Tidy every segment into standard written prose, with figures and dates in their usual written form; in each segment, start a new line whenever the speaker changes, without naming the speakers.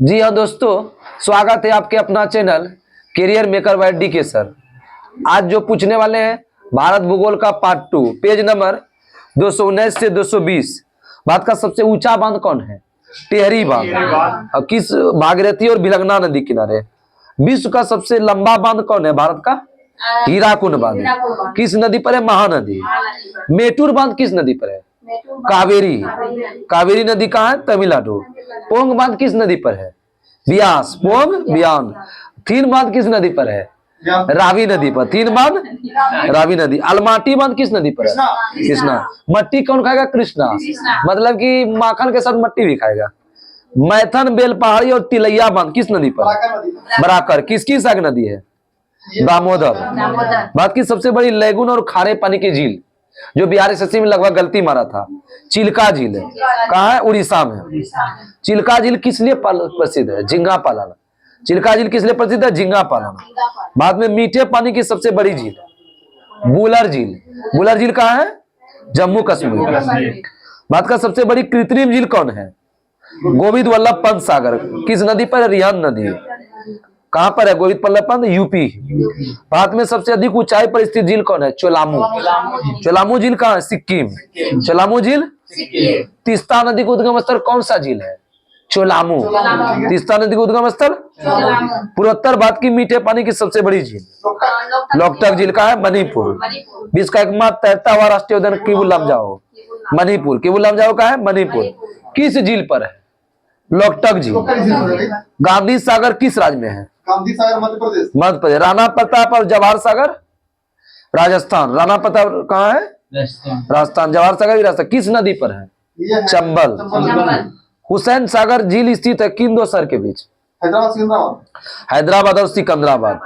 जी हाँ दोस्तों, स्वागत है आपके अपना channel Career Maker by DK sir. आज जो पूछने वाले हैं भारत भूगोल का पार्ट 2 पेज नंबर 219 से 220। भारत का सबसे ऊंचा बांध कौन है? टिहरी बांध। और किस भागीरथी और भिलंगना नदी किनारे? विश्व का सबसे लंबा बांध कौन है भारत का? हीराकुंड बांध। किस नदी पर है? महानदी। मेटूर बांध किस नदी पर है? कावेरी। कावेरी नदी कहाँ है? तमिलनाडु। पोंग बांध किस नदी पर है? ब्यास। पोंग ब्यान। थीन बांध किस नदी पर है? रावी नदी पर। थीन बांध रावी नदी। अलमाटी बांध किस नदी पर है? कृष्णा। मट्टी कौन खाएगा? कृष्णा। मतलब कि माखन के साथ मट्टी भी खाएगा। मैथन, बेलपहाड़ी और तिलैया बांध किस नदी पर है? बराकर। किसकी साग नदी है? दामोदर। भारत की सबसे बड़ी लेगुन और खारे पानी की झील जो बिहार एसएससी में लगभग गलती मारा था, चिल्का झील है। कहाँ है? उड़ीसा में। चिल्का झील किस लिए प्रसिद्ध है? झींगा पालन। चिल्का झील किस लिए प्रसिद्ध है? झींगा पालन। भारत में मीठे पानी की सबसे बड़ी झील बुलर झील। बुलर झील कहाँ है? जम्मू कश्मीर। भारत का सबसे बड़ी कृत्रिम झील कौन है? गोविंद वल्लभ पंत सागर। किस नदी पर? रिहान नदी। कहां पर है गोविंद वल्लभ पंत? यूपी। भारत में सबसे अधिक ऊंचाई पर स्थित झील कौन है? चोलामू। चोलामू झील कहां है? सिक्किम। चोलामू झील। तीस्ता नदी का उद्गम स्थल कौन सा झील है? चोलामू। तीस्ता नदी का उद्गम स्थल पूर्वोत्तर भारत की मीठे पानी की सबसे बड़ी झील लोकटक झील का है? मणिपुर। विश्व का एकमात्र तैरता हुआ राष्ट्रीय उद्यान किबुल लमजाओ। मणिपुर। किबुल लमजाओ का है? मणिपुर। किस झील पर है? लोकटक झील। गांधी सागर किस राज्य में है?
गांधी सागर मध्य प्रदेश।
मध्य प्रदेश। राणा प्रताप और जवाहर सागर राजस्थान। राणा प्रताप कहाँ है? राजस्थान। जवाहर सागर भी राजस्थान। किस नदी पर है? चंबल। हुसैन सागर झील स्थित है किन दो शहर के बीच? हैदराबाद और सिकंदराबाद।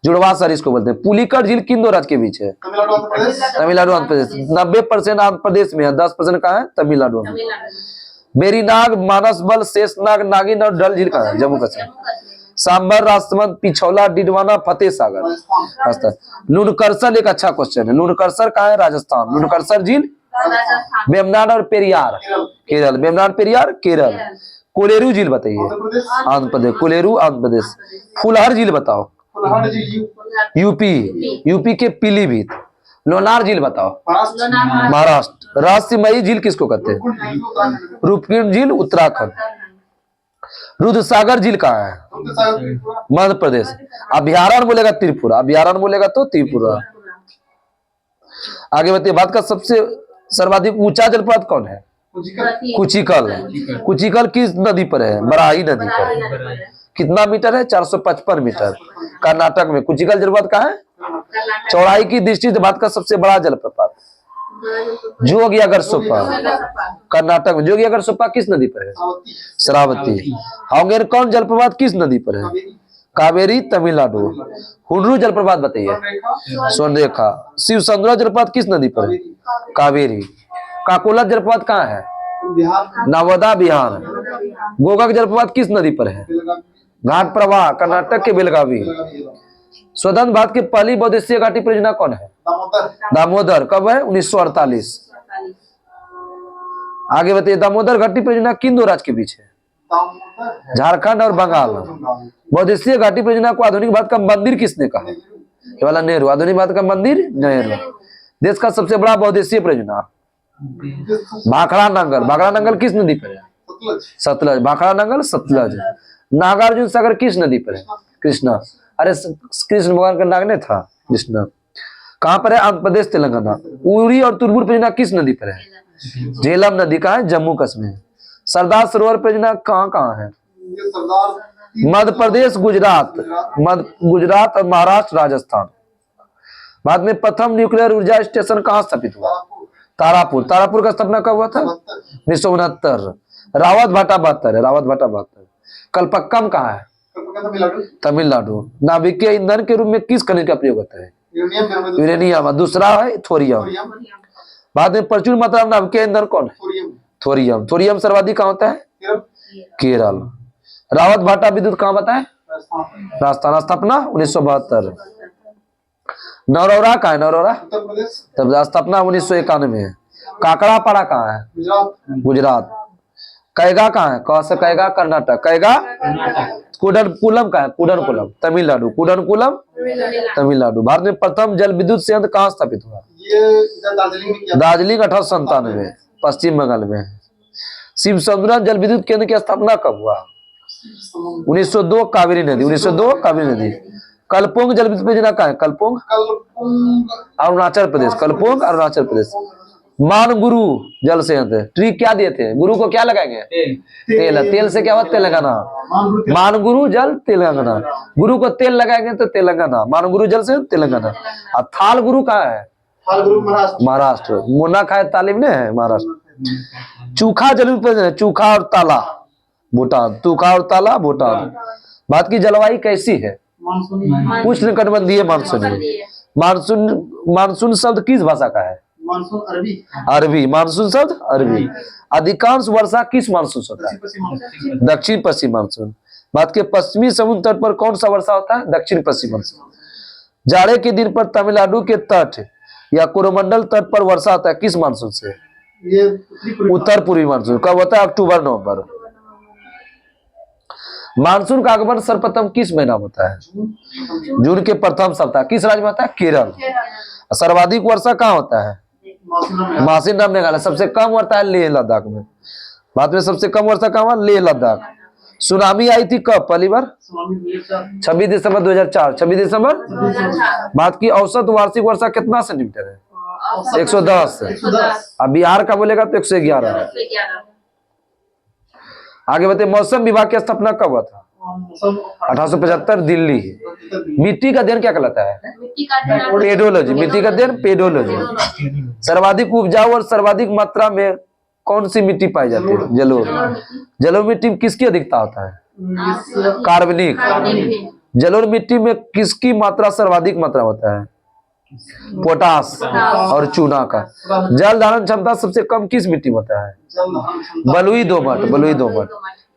जुड़वा शहर इसको बोलते हैं। पुलिकट झील किन दो राज्य के बीच है? तमिलनाडु आंध्र प्रदेश। 90% आंध्र प्रदेश में है, 10% कहाँ है? तमिलनाडु में। बेरीनाग, मानसबल, शेषनाग, नागिन और डल झील कहाँ है? जम्मू कश्मीर। सांबर, राजसमंद, पिछौला, डिडवाना, फतेह सागर राजस्थान। लुनकरसर एक अच्छा क्वेश्चन है। लुनकरसर कहाँ है? राजस्थान। लुनकरसर झील वेमनाड और पेरियार केरल। वेमनाड पेरियार केरल। कोलेरू झील बताइए। आंध्र प्रदेश। कोलेरू आंध्र प्रदेश। फुलहर झील बताओ। यूपी। यूपी के पीलीभीत। लोनार झील बताओ। महाराष्ट्र। रहस्यमयी झील किसको कहते हैं? रूपकुंड झील उत्तराखंड। रुद्रसागर झील कहाँ है? मध्य प्रदेश। अभ्यारण्य बोलेगा त्रिपुरा। अभ्यारण्य बोलेगा तो त्रिपुरा। आगे बढ़ते। भारत का सबसे सर्वाधिक ऊंचा जलप्रपात कौन है? कुचिकल। कुचिकल किस नदी पर है? बराही नदी पर। कितना मीटर है? 455 मीटर। कर्नाटक में। कुचिकल जलप्रपात कहाँ है? चौड़ाई की दृष्टि से भारत का सबसे बड़ा जलप्रपात जोगियागर सोपा कर्नाटक में। जोगियागर सोपा किस नदी पर है? शरावती। हांगेर कौन जलप्रपात किस नदी पर है? कावेरी तमिलनाडु। हुडरू जलप्रपात बताइए। स्वर्णरेखा। शिव सुंदरा जलप्रपात किस नदी पर है? कावेरी। काकोला जलप्रपात कहाँ है? नर्मदा बिहार। गोगक जलप्रपात किस नदी पर है? घाट प्रवाह कर्नाटक के बेलगावी। स्वतंत्र भारत की पहली बहुउद्देशीय घाटी परियोजना कौन है? दामोदर। कब है? 1948। आगे बताइए। दामोदर घाटी परियोजना किन दो राज्य के बीच है? झारखंड और बंगाल। बहुउद्देशीय घाटी परियोजना को आधुनिक भारत का मंदिर किसने कहा? जवाहरलाल नेहरू। आधुनिक भारत का मंदिर नेहरू। देश का सबसे बड़ा बहुउद्देशीय परियोजना भाखड़ा नंगल। भाखड़ा नंगल किस नदी पर है? सतलज। भाखड़ा नंगल सतलज। नागार्जुन सागर किस नदी पर है? कृष्णा। अरे कृष्ण भगवान का नाग ने था कृष्णा। कहां पर है? आंध्र प्रदेश तेलंगाना। उरी और तुरबुर परियोजना किस नदी पर है? झेलम नदी का है? जम्मू कश्मीर। सरदार सरोवर परियोजना कहाँ कहाँ है? मध्य प्रदेश, गुजरात। गुजरात और महाराष्ट्र, राजस्थान। भारत में प्रथम न्यूक्लियर ऊर्जा स्टेशन कहाँ स्थापित हुआ? तारापुर। तारापुर का स्थापना कब हुआ था? 1969। रावत भाटा 72 है। रावत भाटा 72। कल्पक्कम कहाँ है? तमिलनाडु। नाभिकीय ईंधन के रूप में किस खनिज का प्रयोग होता है? यूरेनियम। दूसरा है थोरियम। बाद में प्रचुर मात्रा में नाभिकीय ईंधन कौन है? थोरियम। थोरियम सर्वाधिक कहाँ होता है? केरल। रावत भाटा विद्युत कहाँ बताए? राजस्थान। स्थापना 1972। नौरौरा कहाँ है? नौरौरा तब स्थापना 1991 है। काकड़ा पाड़ा कहाँ है? गुजरात। कैगा कहाँ है? क से कैगा कर्नाटक, कैगा कुडनकुलम कहाँ है? कुडनकुलम तमिलनाडु, कुडनकुलम तमिलनाडु। भारत में प्रथम जल विद्युत संयंत्र कहाँ स्थापित हुआ?
ये इधर दार्जिलिंग में किया।
दार्जिलिंग 1897 पश्चिम बंगाल में। शिव समुद्रम जल विद्युत केंद्र की स्थापना कब हुआ? 1902 कावेरी नदी, 1902 कावेरी नदी। कलपोंग जल विद्युत परियोजना कहाँ है? कलपोंग अरुणाचल प्रदेश, कलपोंग अरुणाचल प्रदेश। मानगुरु जल संयंत्र ट्री क्या दिए थे? गुरु को क्या लगाएंगे? तेल। तेल से क्या हुआ? तेलंगाना। मानगुरु जल तेलंगाना, गुरु को तेल लगाएंगे तो तेलंगाना। मानगुरु जल से तेलंगाना। और थाल गुरु कहाँ है? महाराष्ट्र। मुन्ना खाए तालीम ने है महाराष्ट्र। चूखा जल विद्युत, चूखा और ताला भूटान, चूखा और ताला भूटान। भारत की जलवायु कैसी है? उष्णकटिबंधीय मानसूनी। मानसून, मानसून शब्द किस भाषा का है?
मानसून अरबी।
अरबी, मानसून शब्द अरबी। अधिकांश वर्षा किस मानसून से होता है? दक्षिण पश्चिम मानसून। भारत के पश्चिमी समुद्र तट पर कौन सा वर्षा होता है? दक्षिण पश्चिम मानसून। जाड़े के दिन पर तमिलनाडु के तट या कोरोमंडल तट पर वर्षा होता है किस मानसून से?
ये
उत्तर पूर्वी मानसून। कब होता है? अक्टूबर नवंबर। मानसून का आगमन सर्वप्रथम किस महीना में होता है? जून के प्रथम सप्ताह। किस राज्य में होता है? केरल। सर्वाधिक वर्षा कहाँ होता है? मासिन नाम मेघालय। सबसे कम वर्षा है लेह लद्दाख में। भारत में सबसे कम वर्षा कहाँ हुआ? लेह लद्दाख। सुनामी आई थी कब पहली बार? 26 दिसंबर 2004। 26 दिसंबर। भारत की औसत वार्षिक वर्षा कितना सेंटीमीटर है? 110। अब बिहार का बोलेगा तो 111 है। आगे बताइए मौसम विभाग की स्थापना कब हुआ था? 1875 दिल्ली। मिट्टी का अध्ययन क्या कहलाता है? पेडोलॉजी। मिट्टी का अध्ययन पेडोलॉजी। सर्वाधिक उपजाऊ और सर्वाधिक मात्रा में कौन सी मिट्टी पाई जाती है? जलोढ़। जलोढ़ मिट्टी में किसकी अधिकता होता है? कार्बनिक। जलोढ़ मिट्टी में किसकी मात्रा सर्वाधिक मात्रा होता है? पोटास और चूना का। जल धारण क्षमता सबसे कम किस मिट्टी में होता है? बलुई दोमट, बलुई दोमट।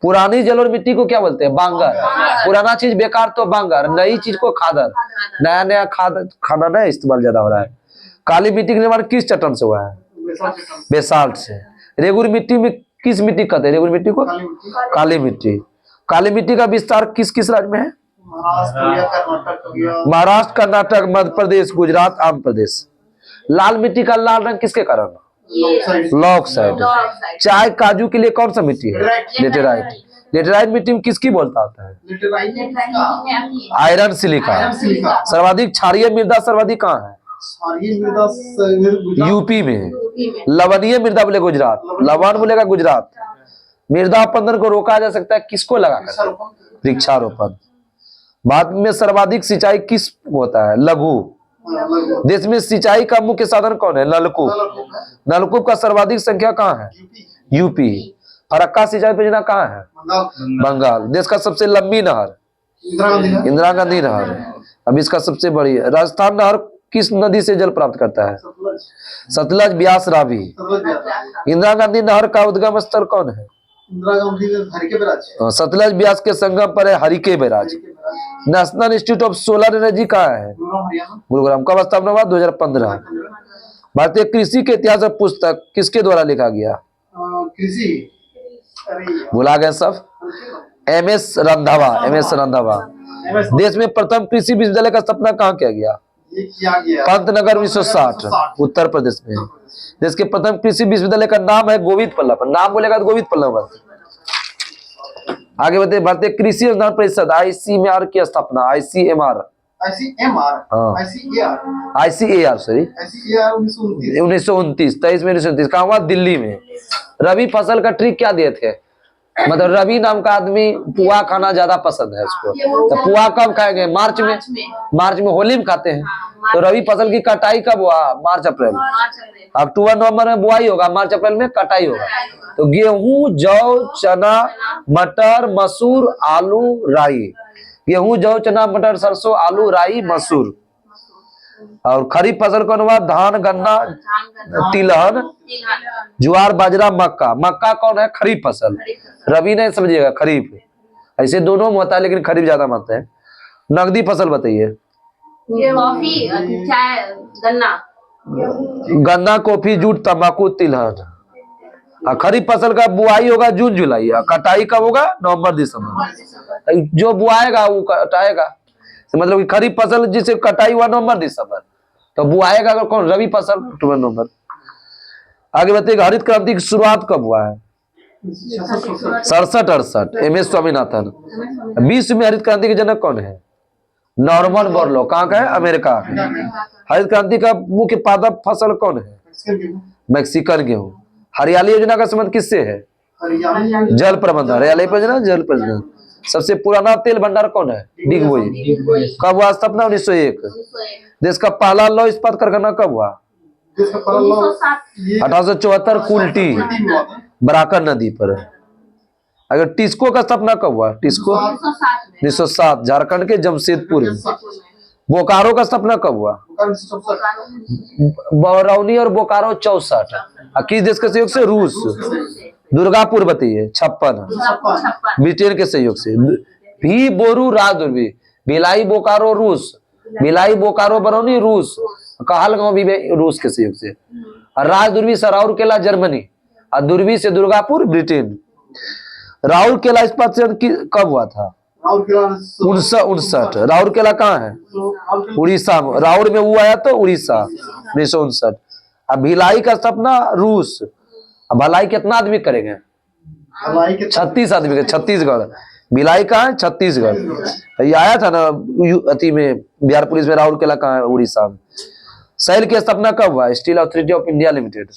पुरानी जलोढ़ मिट्टी को क्या बोलते हैं? बांगर। पुराना चीज बेकार तो बांगर, नई चीज को खादर। नया नया खाना ना इस्तेमाल ज्यादा हो रहा है। काली मिट्टी का निर्माण किस चट्टान से हुआ है? बेसाल्ट से। रेगुर मिट्टी में किस मिट्टी कहते हैं? रेगुर मिट्टी को काली मिट्टी। काली मिट्टी का विस्तार किस किस राज्य में है? महाराष्ट्र, कर्नाटक, मध्य प्रदेश, गुजरात, आंध्र प्रदेश। लाल मिट्टी का लाल रंग किसके कारण? Lock side. चाय काजू के लिए कौन सा मिट्टी है? लेटेराइट। लेटेराइट मिट्टी में किसकी बोलता होता है? Iron silica. सर्वाधिक क्षारीय मृदा सर्वाधिक कहाँ है? यूपी में। लवणीय मृदा बोले गुजरात, लवण बोलेगा गुजरात। मृदा अपरदन को रोका जा सकता है किसको लगाकर? वृक्षारोपण। भारत में सर्वाधिक सिंचाई किस होता है? लघु। देश में सिंचाई का मुख्य साधन कौन है? नलकूप। नलकूप का सर्वाधिक संख्या कहाँ है? यूपी। फरक्का सिंचाई परियोजना कहाँ है? बंगाल। देश का सबसे लंबी नहर? इंदिरा गांधी नहर। अब इसका सबसे बड़ी है। राजस्थान नहर किस नदी से जल प्राप्त करता है? सतलज, ब्यास, रावी। इंदिरा गांधी नहर का उद्गम स्थल कौन है? सतलज ब्यास के संगम पर है Harike barrage. National institute of solar energy कहाँ है? गुरुग्राम। कब स्थापना हुआ? 2015। भारतीय कृषि के इतिहास में पुस्तक किसके द्वारा लिखा गया? भुला गए सब। MS Randhawa, MS Randhawa. देश में प्रथम कृषि विश्वविद्यालय का स्थापना कहाँ किया गया? पंतनगर 1960 उत्तर प्रदेश में। देश के प्रथम कृषि विश्वविद्यालय का नाम है गोविंद बल्लभ। नाम बोलेगा तो गोविंद बल्लभ। आगे बढ़ते। भारतीय कृषि अनुदान परिषद ICMR की स्थापना। ICMR सॉरी 1929 23 में 1929 कहाँ हुआ? दिल्ली में। रबी फसल का ट्रिक क्या दिए थे? मतलब रवि नाम का आदमी पुआ खाना ज्यादा पसंद है उसको, तो पुआ कब खाएंगे? मार्च में। मार्च में होली में खाते हैं। तो रवि फसल की कटाई कब हुआ? मार्च अप्रैल। अक्टूबर नवंबर में बुआई होगा, मार्च अप्रैल में कटाई होगा। तो गेहूं, जौ, चना, मटर, मसूर, आलू, राई। गेहूं, जौ, चना, मटर, सरसों, आलू, राई, मसूर। और खरीफ फसल कौन हुआ? धान, गन्ना, तिलहन, ज्वार, बाजरा, मक्का। मक्का कौन है? खरीफ फसल। रबी नहीं समझिएगा, खरीफ। ऐसे दोनों में होता है लेकिन खरीफ ज्यादा मानते हैं। नकदी फसल बताइए।
कॉफी, चाय, गन्ना।
गन्ना, कॉफी, जूट, तंबाकू, तिलहन। खरीफ फसल का बुआई होगा जून जुलाई, कटाई कब होगा? नवंबर दिसंबर। जो बुआएगा वो कटाएगा, तो मतलब कि खरीफ फसल जिसे कटाई हुआ नवंबर दिसंबर, तो बुआएगा अगर कौन? रबी फसल अक्टूबर नवंबर। आगे बताइए हरित क्रांति की शुरुआत कब हुआ है? 67-68, MS स्वामीनाथन। विश्व में हरित क्रांति के जनक कौन है? Norman Borlaug. कहाँ का है? अमेरिका का। हरित क्रांति का मुख्य पादप फसल कौन है? मैक्सिकन गेहूं। हरियाली योजना का संबंध किससे है? जल प्रबंधन। हरियाली योजना जल प्रबंधन। सबसे पुराना तेल भंडार कौन है? डिगबोई। कब हुआ स्थापना? 1901। देश का पहला लौह इस्पात कारखाना कब हुआ? 1874 कुल्टी, बराकर नदी पर। अगर टिस्को का स्थापना कब हुआ? टिस्को 1907 झारखंड के जमशेदपुर में। बोकारो का स्थापना कब हुआ? बरौनी और बोकारो 64। किस देश के सहयोग से? रूस। दुर्गापुर बताइए 56 ब्रिटेन के सहयोग से। भी बोरू राजदुर्वी, भिलाई बोकारो रूस, भिलाई बोकारो बरौनी रूस, कहलगांव भी रूस के सहयोग से। राजदुर्वी से राउरकेला जर्मनी, और दुर्वी से दुर्गापुर ब्रिटेन। राउरकेला इस्पात संयंत्र कब हुआ था? 1959। राउरकेला कहाँ है? उड़ीसा में। राउर में वो आया तो उड़ीसा 1959। अब भिलाई का स्थापना रूस। अब भलाई कितना आदमी करेंगे? 36 आदमी। छत्तीसगढ़। भिलाई कहाँ है? छत्तीसगढ़। ये आया था ना अति में बिहार पुलिस में। राउरकेला कहाँ है? उड़ीसा में। सेल की स्थापना कब हुआ? Steel authority of India limited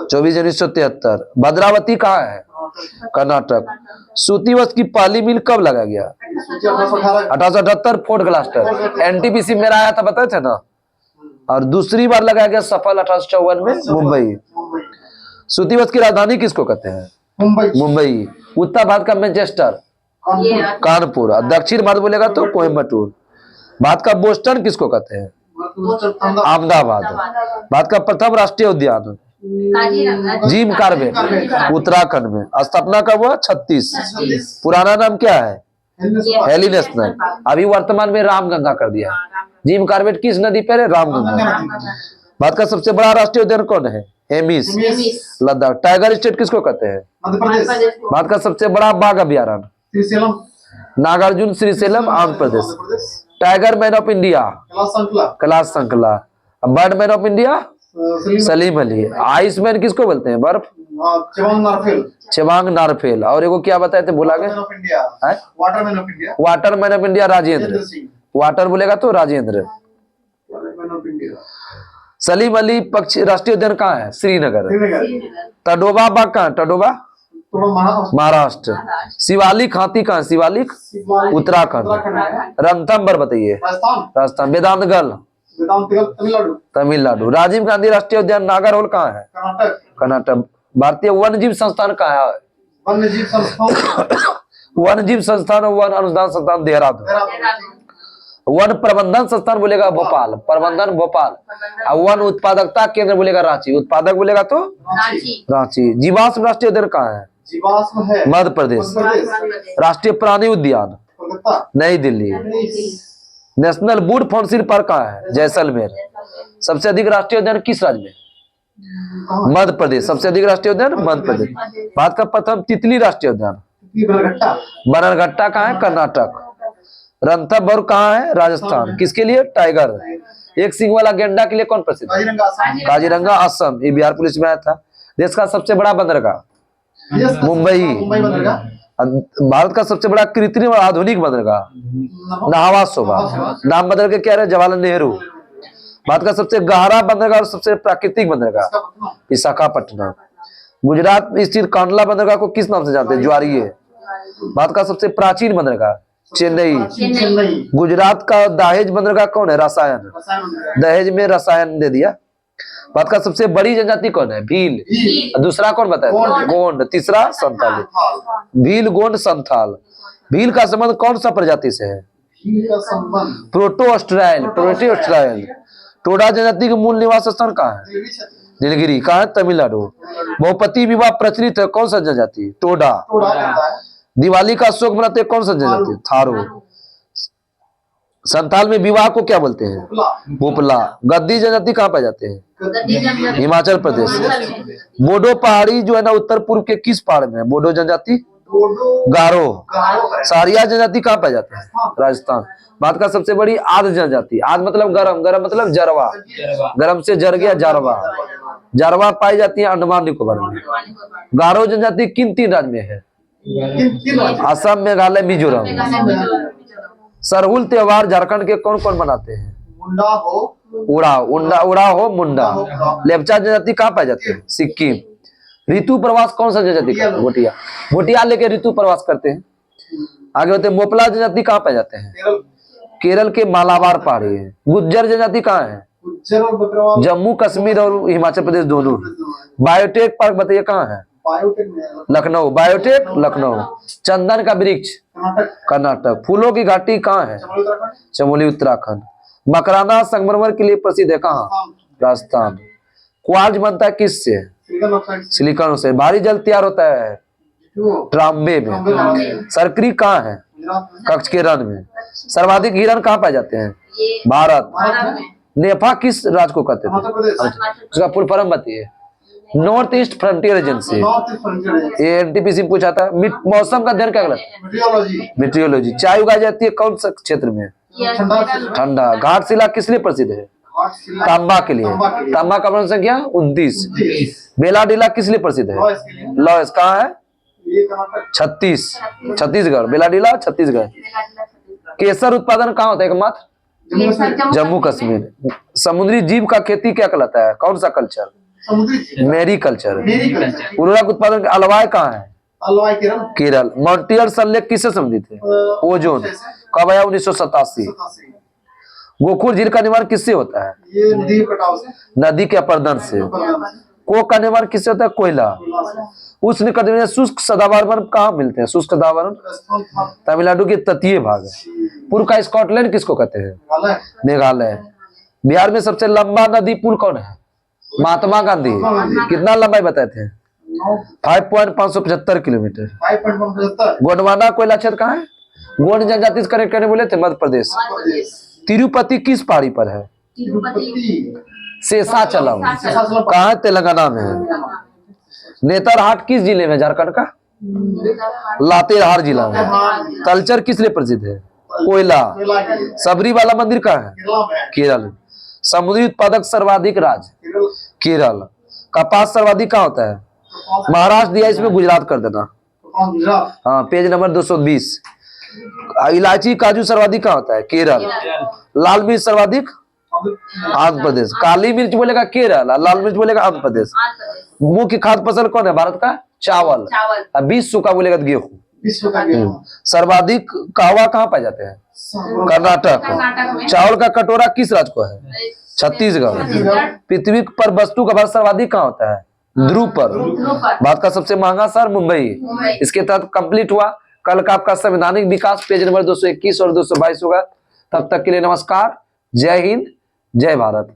24 जनवरी 1973। भद्रावती कहाँ है? कर्नाटक। सूती वस्त्र की पहली मिल कब लगा गया? 1878 फोर्ट ग्लास्टर। एनटीपीसी मेरा आया था बताए थे ना। और दूसरी बार लगाया गया सफल 1854 में मुंबई। सूती वस्त्र की राजधानी किसको कहते हैं? मुंबई। उत्तर भारत का मैनचेस्टर, कानपुर। और दक्षिण भारत बोलेगा तो कोयम्बटूर। भारत का बोस्टन किसको कहते हैं? अहमदाबाद। भारत का प्रथम राष्ट्रीय उद्यान जिम कार्बेट, उत्तराखंड में। स्थापना कब हुआ? 36। पुराना नाम क्या है? Heli national. अभी वर्तमान में रामगंगा कर दिया। जिम कार्बेट किस नदी पर है? रामगंगा। भारत का सबसे बड़ा राष्ट्रीय उद्यान कौन है? हेमिस, लद्दाख। टाइगर स्टेट किसको कहते हैं? भारत का सबसे बड़ा बाघ अभ्यारण्य Nagarjuna Srisailam, Andhra Pradesh. Tiger man of India Kailash Sankhala. Bird man of India Salim Ali. Iceman किसको बोलते हैं? बर्फ चेवांग नारफेल। और एगो क्या बताए थे भुला गए? Water man of India Rajendra. Water बोलेगा तो राजेंद्र। सलीम अली पक्षी राष्ट्रीय उद्यान कहाँ है? श्रीनगर। टडोबा बाघ कहाँ? टडोबा महाराष्ट्र। शिवालिक हाथी कहाँ? शिवालिक उत्तराखंड। रणथंभौर बताइए राजस्थान। वेदांतगढ़ तमिलनाडु। राजीव गांधी राष्ट्रीय उद्यान नागरहोल कहाँ है? कर्नाटक। भारतीय वन्यजीव संस्थान कहाँ है? वन्यजीव संस्थान वन अनुसंधान संस्थान देहरादून। वन प्रबंधन संस्थान बोलेगा भोपाल, प्रबंधन भोपाल। और वन उत्पादकता केंद्र बोलेगा रांची, उत्पादक बोलेगा तो रांची। जीवाश्म राष्ट्रीय उद्यान कहाँ है? मध्य प्रदेश। राष्ट्रीय प्राणी उद्यान नई Delhi. National bird fossil park कहाँ है? जैसलमेर। सबसे अधिक राष्ट्रीय उद्यान किस राज्य में? मध्य प्रदेश। सबसे अधिक राष्ट्रीय उद्यान मध्य प्रदेश। भारत का प्रथम तितली राष्ट्रीय उद्यान बनरघट्टा कहाँ है? कर्नाटक। रणथंभौर कहाँ है? राजस्थान। किसके लिए? टाइगर। एक सिंह वाला गेंडा के लिए कौन प्रसिद्ध? काजीरंगा असम। ये बिहार पुलिस में आया था। देश का सबसे बड़ा बंदरगाह मुंबई। भारत का सबसे बड़ा कृत्रिम और आधुनिक बंदरगाह नाहवा शोभा। नाम बदल के क्या रहे? जवाहरलाल नेहरू। भारत का सबसे गहरा बंदरगाह और सबसे प्राकृतिक बंदरगाह विशाखापट्टनम। गुजरात में स्थित कांडला बंदरगाह को किस नाम से जानते हैं? ज्वारीय। भारत का सबसे प्राचीन बंदरगाह चेन्नई। गुजरात का दहेज बंदरगाह कौन है? रसायन। दहेज में रसायन दे दिया। भारत का सबसे बड़ी जनजाति कौन है? भील। दूसरा कौन बताया? गोंड। तीसरा संथाली। भील, गोंड, संथाल। भील का संबंध कौन सा प्रजाति से है? प्रोटो ऑस्ट्रायल। टोडा जनजाति के मूल निवास स्थान कहाँ है? नीलगिरी। कहाँ है? तमिलनाडु। बहुपति विवाह प्रचलित है कौन सा जनजाति? टोडा। दिवाली का शोक मनाते कौन सा जनजाति? थारू। संथाल में विवाह को क्या बोलते हैं? पोपला। गद्दी जनजाति कहाँ पाए जाते हैं? हिमाचल प्रदेश। बोडो पहाड़ी जो है ना उत्तर पूर्व के किस पहाड़ में है? बोडो जनजाति गारो। सारिया जनजाति कहाँ पाए जाते हैं? राजस्थान। भारत का सबसे बड़ी आद जनजाति, आद मतलब गरम, गरम मतलब जरवा, गरम से जर गया जारवा, जारवा पाई जाती है अंडमान निकोबार में। गारो जनजाति किन 3 राज्य में है? असम, मेघालय, मिजोरम। सरहुल त्योहार झारखंड के कौन कौन मनाते हैं?
मुंडा हो,
उड़ा हो मुंडा। लेपचा जनजाति कहाँ पाए जाते हैं? सिक्किम। ऋतु प्रवास कौन सा जनजाति का? भोटिया। भोटिया लेके ऋतु प्रवास करते हैं। आगे होते हैं मोपला जनजाति कहाँ पाए जाते हैं?
केरल,
केरल के मालाबार पहाड़ी है। गुज्जर जनजाति कहाँ है?
गुज्जर और बकरवाल,
जम्मू कश्मीर और हिमाचल प्रदेश दोनों। बायोटेक पार्क बताइए कहाँ है?
बायोटेक में है,
लखनऊ। बायोटेक लखनऊ। चंदन का वृक्ष
कर्नाटक,
कर्नाटक। फूलों की घाटी कहाँ है?
चमोली उत्तराखंड,
चमोली उत्तराखंड। मकराना संगमरमर के लिए प्रसिद्ध है कहाँ?
आसाम,
राजस्थान। क्वार्ज बनता है किससे?
सिलिकॉन ऑक्साइड,
सिलिकॉन से। भारी जल तैयार होता है ट्राम्बे में। सरकरी कहाँ है?
गुजरात में,
कच्छ के रण में। सर्वाधिक हिरण कहाँ पाए जाते हैं? भारत।
भारत में,
नेफा किस राज्य को कहते थे?
हिमाचल प्रदेश,
उसका फुल फॉर्म बताइए। North east frontier agency.
North east frontier agency,
ये एनटीपीसी में पूछा था। मौसम का अध्ययन क्या कहलाता है?
मीटियोलॉजी,
मीटियोलॉजी। चाय उगाई जाती है कौन सा क्षेत्र में?
ठंडा क्षेत्र,
ठंडा। घाटशिला किस लिए प्रसिद्ध है?
घाटशिला,
तांबा के लिए।
तांबा के लिए।
तांबा का वर्ण संख्या 29।
29,
बेलाडीला किस लिए प्रसिद्ध है?
लॉयस के लिए,
लॉयस कहाँ है?
ये कर्नाटक,
छत्तीसगढ़। बेलाडीला छत्तीसगढ़। केसर उत्पादन कहाँ होता है एकमात्र?
जम्मू कश्मीर,
जम्मू कश्मीर। समुद्री जीव का खेती क्या कहलाता है? कौन सा कल्चर?
समुद्री,
मेरी कल्चर।
मेरी कल्चर,
उर्वरक उत्पादन के अलवाय कहाँ है?
अलवाई केरल,
केरल। मॉन्ट्रियल संलेख किससे संबंधित है? ओजोन। कब आया? 1987।
87,
गोखुर झील का निर्माण किससे होता है?
ये नदी कटाव से,
नदी के अपरदन से। कोक का निर्माण किससे होता है? कोयला। उष्ण कटिबंधीय शुष्क सदाबहार वन कहाँ मिलते हैं? शुष्क सदाबहार वन
राजस्थान था,
तमिलनाडु के तटीय भाग है। पूर्व का स्कॉटलैंड किसको कहते हैं?
मेघालय,
मेघालय। बिहार में सबसे लंबा नदी पुल कौन है? महात्मा गांधी। कितना लंबाई बताए थे? 5.575 किलोमीटर।
5.175,
गोंडवाना कोयला क्षेत्र कहाँ है? गोंड जनजाति से कनेक्ट करने बोले थे मध्य प्रदेश। तिरुपति किस पहाड़ी पर है?
तिरुपति,
शेषाचलम
शेषाचलम
कहाँ है? तेलंगाना में है। नेतरहाट किस जिले में? झारखंड का लातेहार जिला में। कल्चर किस लिए प्रसिद्ध है? कोयला।
केरला के लिए,
सबरी वाला मंदिर कहाँ है?
केरला में है,
केरल। समुद्री उत्पादक सर्वाधिक राज्य?
केरल,
केरल। कपास सर्वाधिक कहाँ होता है?
कपास,
महाराष्ट्र दिया, इसमें गुजरात कर देना।
कपास गुजरात,
हाँ, पेज नंबर 220। इलायची काजू सर्वाधिक कहाँ होता है? केरल। लाल मिर्च सर्वाधिक? आंध्र प्रदेश। काली मिर्च बोलेगा केरल और लाल मिर्च बोलेगा आंध्र प्रदेश। मुख्य खाद्य फसल कौन है भारत का? चावल। और 20 सूखा बोलेगा तो गेहूं।
विश्व का गेहूं,
सर्वाधिक कहवा कहाँ पाए जाते हैं? कर्नाटक। चावल का कटोरा किस राज्य को है? छत्तीसगढ़। पृथ्वी पर वस्तु का भार सर्वाधिक कहाँ होता है? ध्रुव पर। भारत का सबसे महंगा शहर मुंबई। इसके तहत कंप्लीट हुआ। कल का आपका संवैधानिक विकास पेज नंबर 221 और 222 होगा। तब तक के लिए नमस्कार। जय हिंद, जय भारत।